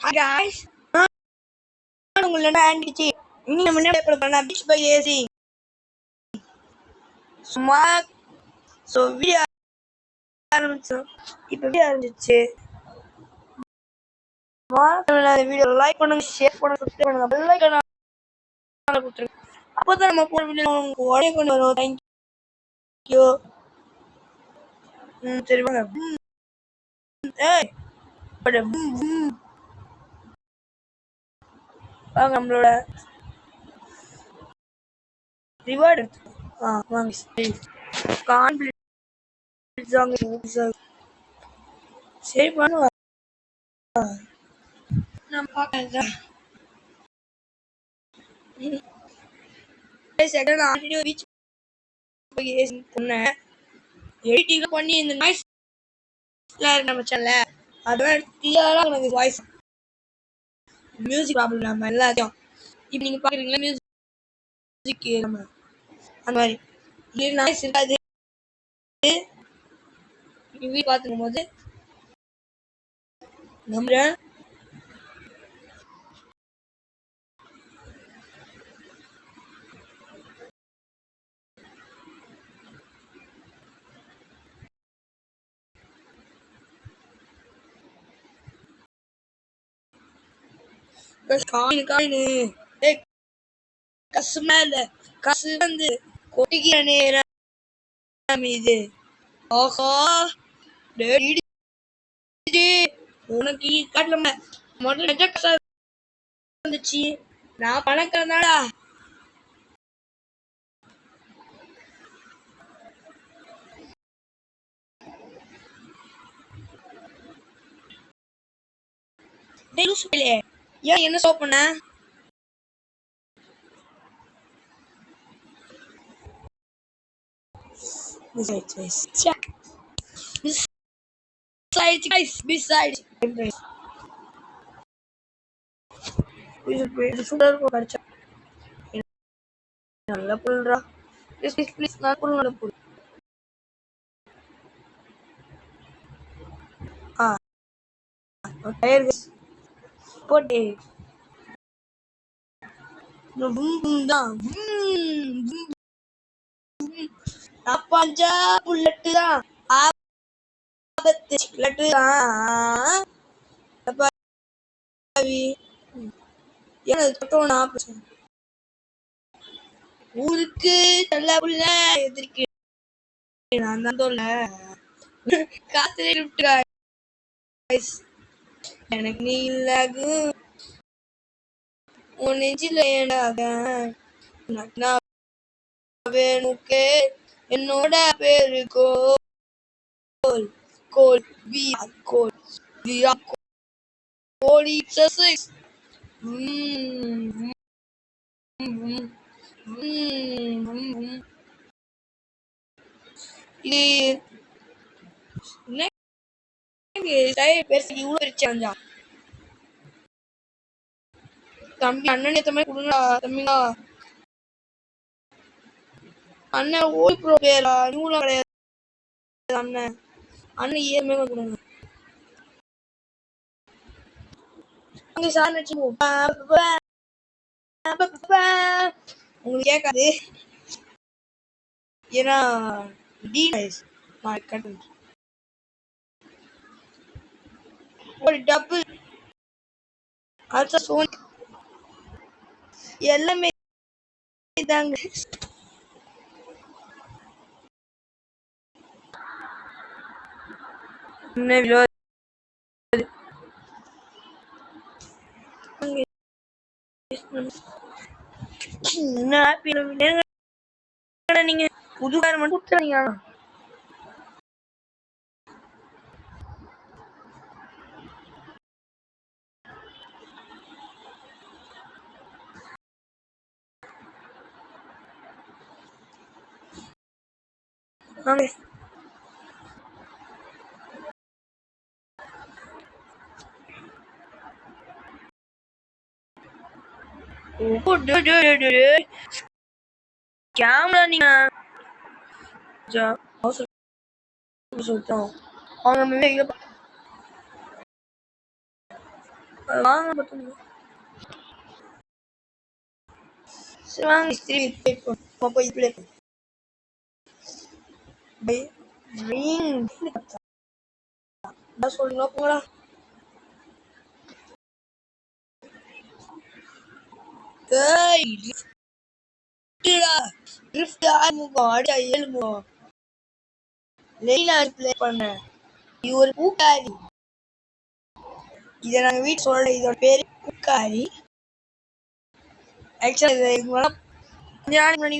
Hi guys, நான் உங்களோட ஆண்டிச்சு இன்னும் முன்னாடி பண்ண பீச் பை ஏசி சும்மா வீடியோ ஆரம்பிச்சோம். இப்போ வீடியோ ஆரம்பிச்சு வீடியோ லைக் பண்ணுங்க, ஷேர் பண்ணுங்க, சப்ஸ்கிரைப் பண்ணுங்க, பெல் ஐகான் கொடுத்துருங்க. அப்போதான் நம்ம போன வீடியோ உங்களுக்கு உடனே கொண்டு வரும். தேங்க்யூ. சரி வாங்க. ஏய் வாங்க நம்மளோட ரிவார்டு வாங்க. சரி பண்ணுவா நான் பார்க்கறேன். எடிட்டிங் பண்ணி இந்த நாய்ஸ் நம்ம சேனல்ல அதெல்லாம் கிளியரா எனக்கு வாய்ஸ் மியூசிக் ப்ராப்ளம் நம்ம எல்லாத்தையும் இப்போ நீங்க பாக்குறீங்களா மியூசிக் நம்ம அந்த மாதிரி இது நாய்ஸ் இருக்காது. டிவி பார்த்துக்கும் போது நம்புறேன். காசு மேல காசு வந்து கொட்டிக்கிற நேரம் இது. ஆஹா உனக்கு காட்டல முதல்ல காசா வந்துச்சு. நான் பணக்காரனாடா. ஏன் என்ன ஸ்டாப் பண்ண? நல்ல புல்றா. ப்ளீஸ் நான் புல் நல்ல புல். போட்டே பஞ்சா புல்லட்டு தான் ஆபத்து லட்டு தான். ஊருக்கு நல்ல புள்ள எதிர்க்கு நான் தான் சொல்ல காத்து விட்டு எனக்கு நீ இல்லாகு உன் நெஞ்சில ஏண்டாக வேணுக்கே என்னோட பேரு கோல் கோல் வியா கோல் வியா கோலி சசிஸ். தம்பி அண்ணன் ஏத்த மாதிரி கொடுங்களா தம்பிங்களா. அண்ணன் ஓடி ப்ரோ பேரா நியூலாம் கிடையாது. அண்ணன் அண்ணன் இஎம்ஐ கொடுங்க. அங்க சார் நினைச்சு உங்களுக்கு கேட்காது ஏன்னா ஒரு டபுள் எல்லாமே தாங்க. நீங்க புதுக்கார மட்டும் நீங்க கேமரா நீங்க சொல்லிட்டோம் அவங்க வாங்க பார்த்துங்க. சரி வாங்க திரும்பி ப்ளே பண்ணுவோம். போய் ப்ளே சொல்லுங்க போங்களா. ஒரு பூக்காரி. இதை நாங்க வீட்டு சொல்ல இதோட பேரு பூக்காரி. ஆக்சுவலா கொஞ்ச நாளைக்கு முன்னாடி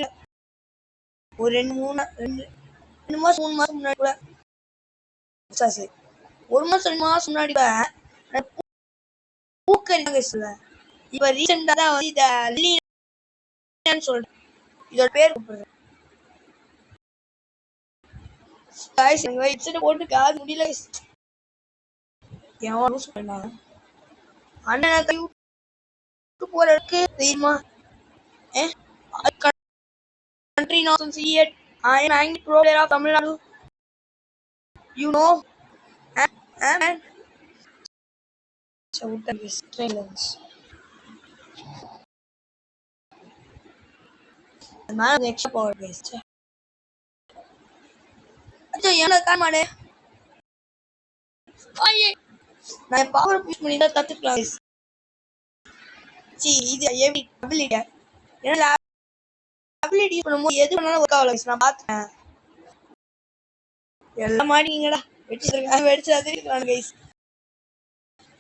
ஒரு 2 மாசம் 3 மாசம் முன்னாடி கூட சரி 1 மாசம் 2 மாசம் முன்னாடி கூட பூக்கறி பேசல. இப்ப ரீசெண்டா தான் வந்து இத லில்லின்னு சொல்றேன். இதோட பேர் கூப்பிடுறேன். போட்டு காது முடியல. எவன் லூஸ் பண்ணாங்க அண்ணன் போறதுக்கு தெரியுமா? Country now see it. I am angry pro player of Tamil Nadu. You know, and shout and silence. The man of the extra power base. अच्छा ये ना काम आने. आये. ना power push में इधर तक क्लास. ची इधर ये भी ability है. ये ना ability பண்ணும்போது எது பண்ணாலும் ஒர்க் ஆகல நான் பார்த்தேன். எல்லாம் மாட்டீங்கடா. வெடிச்சு அதிர்றாங்க गाइस.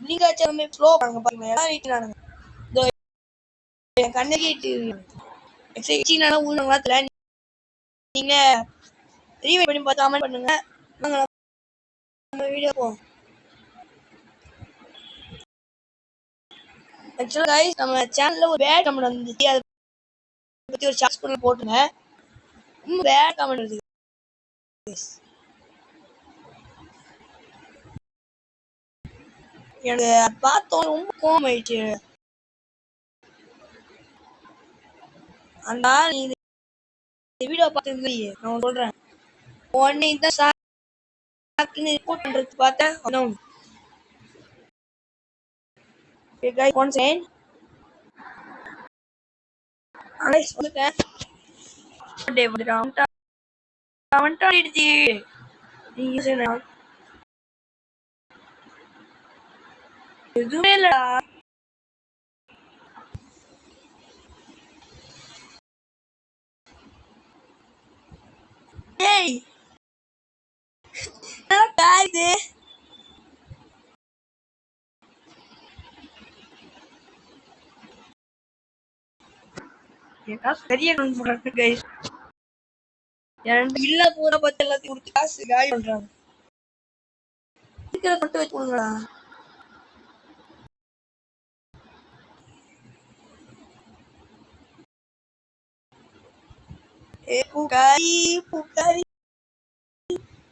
நீங்க ஆச்சமே ஃப்ளோ பண்ணுங்க பாருங்க. எல்லாம் வீட்லாங்க. இதோ என் கண்ணகிட்டு எக்ஸைட்டிங்கான ஊனங்களா தெரியல. நீங்க ரீவைண்ட் பண்ணி பார்த்து கமெண்ட் பண்ணுங்க. நம்ம வீடியோ போவோம். ஆக்சுவலா गाइस நம்ம சேனல்ல ஒரு பேட் கமெண்ட் வந்துச்சு. அத பத்தி ஒரு சார்ஜ் பண்ணி போட்டுங்க. ரொம்ப பேட் கமெண்ட் வருது. எனக்கு பார்த்தோம் ரொம்ப கோவம் ஆயிடுச்சு. அந்த நீ இந்த வீடியோ பார்த்து நான் சொல்றேன் உடனே தான் சாக்குன்னு ரிப்போர்ட் பண்றது பார்த்தேன். எதுவுமே இல்லடா. ஏய் இது என் காசு பெரிய கைஸ். இல்ல போற பத்தி எல்லாத்தையும் கொடுத்து காசு காலி பண்றாங்க. மட்டும் வச்சு கொடுங்களா. ஏ பூக்காரி பூக்காரி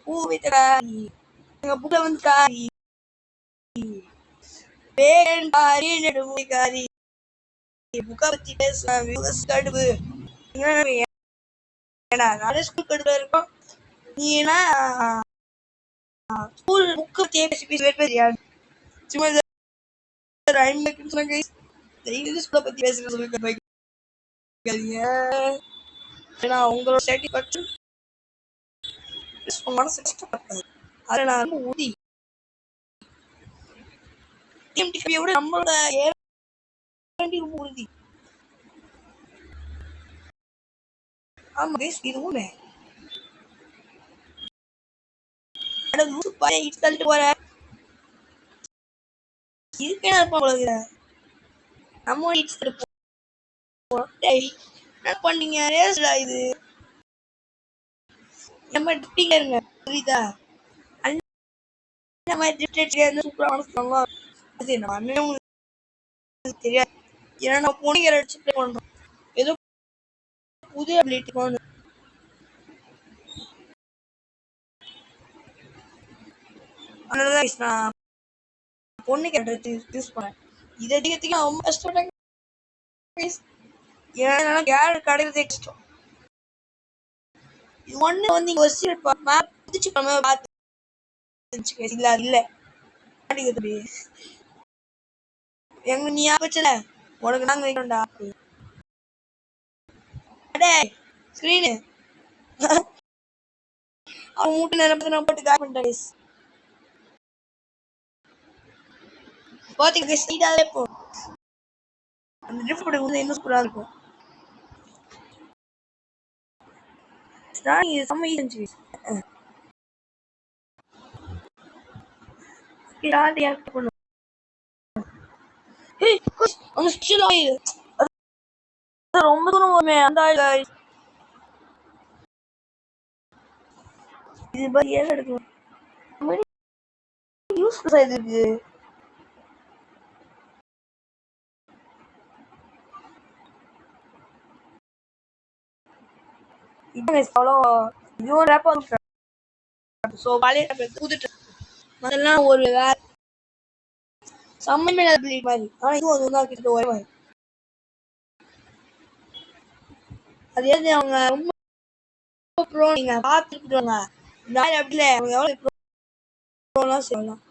பூ வித்தகாரி எங்க புக்க வந்து காரி வேண்டாரி நெடுமுடிக்காரி புக்க பத்தி பேசுறேன். வியூஸ் கடுவு நானே ஸ்கூல் கடுப்புல இருக்கோம். நீ என்ன ஸ்கூல் புக்கு பத்தி பேசியா சும்மா ஸ்கூலை பத்தி பேசுற சொல்லிருக்க. ஏன்னா உங்களோட சாட்டிஸ்பேக்ஷன் மனசு கஷ்டப்பட்டது. அதை நான் ரொம்ப உறுதி விட நம்மளோட ரொம்ப உறுதி. ஆமா கைஸ் இது உண்மை. தள்ளிட்டு போற இருக்கே இருப்பாங்க நம்ம என்ன பண்ணீங்க ரேஸ்டா இது நம்ம டிப்டிங்க இருங்க புரியுதா. அந்த மாதிரி சூப்பரா அது நம்ம அண்ணன் தெரியாது. ஏன்னா நம்ம பொண்ணுங்க அடிச்சு ப்ளே பண்றோம். ஏதோ புது அபிலிட்டி கொண்டு அதனாலதான் நான் பொண்ணுக்கு எடுத்து யூஸ் பண்ணேன். இதை அதிகத்துக்கு ரொம்ப கஷ்டப்பட்டேன். ஏன்னா கேர் கிடைக்கிறது கஷ்டம். இது ஒண்ணு வந்து இங்க வச்சு புதிச்சு பார்த்து இல்ல இல்ல எங்க நீ ஆப்பச்சல உனக்கு நாங்க வைக்கணும்டா. அடே ஸ்கிரீனு அவன் மூட்டை நேரம் நான் போட்டு கால் பண்ணிட்டேன் guys. பாத்தீங்க guys, நீட்டாவே போ. அந்த ட்ரிஃப்ட் போட வந்து இன்னும் சூப்பரா இருக்கும். ஸ்டார்டிங் இது செம்ம ஈஸி இருந்துச்சு guys. ஸ்டார்ட் ஆக்ட் பண்ணு. ஏய் guys, அந்த ஸ்டில் ஆயில் அது ரொம்ப தூரம் வருமே அந்த ஆயில் guys. இது பத்தி ஏன் எடுக்கலாம் யூஸ் இருக்கு. இப்போ follow you wrap on so பழைய புதுட்டு அதெல்லாம் ஒரு சம்மந்தமே இல்லாத மாதிரி. ஆனா இதுவும் அது ஒன்றா கிட்ட ஒரே மாதிரி. அது ஏது அவங்க ரொம்ப ப்ரோ நீங்க பார்த்துட்டு வாங்க. இந்த ஆள் அப்படி இல்லை அவங்க எவ்வளோ ப்ரோலாம் செய்யலாம்.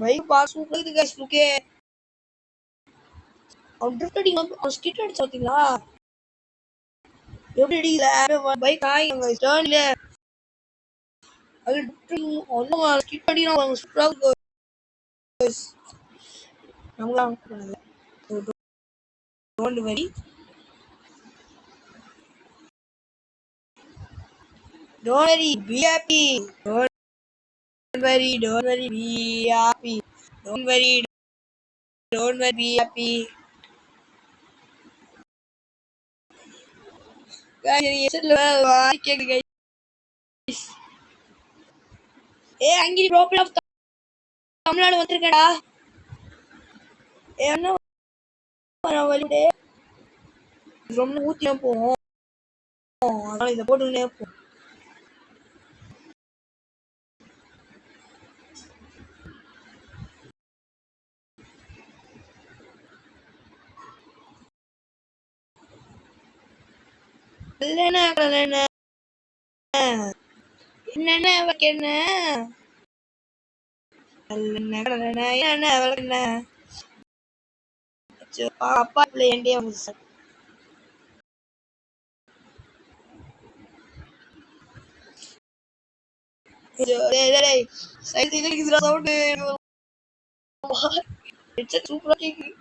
பைக் பாஸ் சூப்பர் இது கைஸ் ஓகே. அவன் ட்ரிஃப்ட் அடிங்க அவன் ஸ்கிட் அடிச்சு பார்த்தீங்களா எப்படி அடிக்கல பைக் ஆகிங்க டேர்ன்ல அது ட்ரிஃப்டிங் ஒன்றும் ஸ்கிட் அடிக்கிறான் அவங்க சூப்பராக நம்மளாம் பண்ணல. Don't worry don't worry be happy don't worry be happy don't worry be happy guys cake guys. ஏ அங்கிரி ப்ரோப்ளம் ஆஃப் தமிழ்நாடு வந்திருக்கடா. என்ன வழிடே ரொம்ப ஊத்தியா போவோம் அதனால இதை போட்டுக்கிட்டே போவோம். என்னென்ன அப்பா என்டே வந்து சார் சூப்பரா கேக்குது.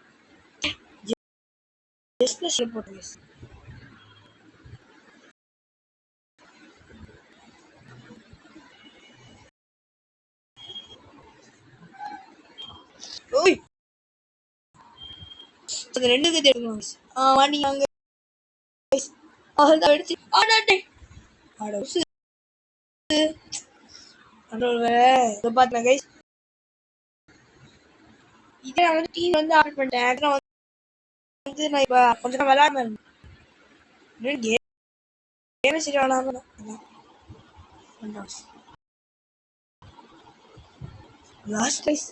ரெண்டு பேர் எடுக்கணும் வாண்டிங்க இதை நான் வந்து டீம் வந்து ஆர்டர் பண்ணிட்டேன். வந்து நான் இப்ப கொஞ்ச நேரம் விளையாட கேம் சரி விளாடாம லாஸ்ட் ப்ரைஸ்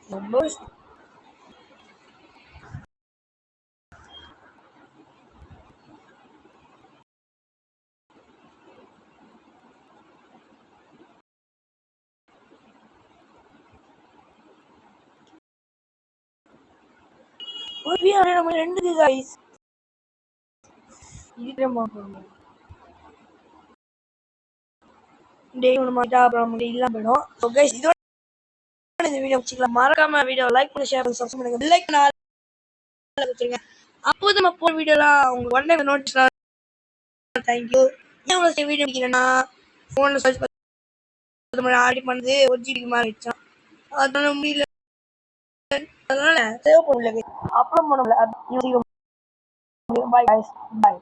ரொம்ப நம்ம ரெண்டு கைஸ் இல்லாம போயிடும். ஸோ கைஸ் இதோட இந்த வீடியோ வச்சுக்கலாம். மறக்காம வீடியோ லைக் பண்ணி ஷேர் பண்ணி சப்ஸ்கிரைப் பண்ணுங்க. பெல் ஐகான் வச்சிருங்க. அப்போ நம்ம போற வீடியோலாம் உங்களுக்கு உடனே நோட்டீஸ். தேங்க்யூ. ஏன் உங்களுக்கு வீடியோ பிடிக்கிறேன்னா ஃபோனில் சர்ச் பண்ணி ஆடி பண்ணது 1 GB மேலே ஆயிடுச்சான். அதனால முடியல அதனால சேவ் பண்ணல அப்புறம் பண்ணல. பாய்.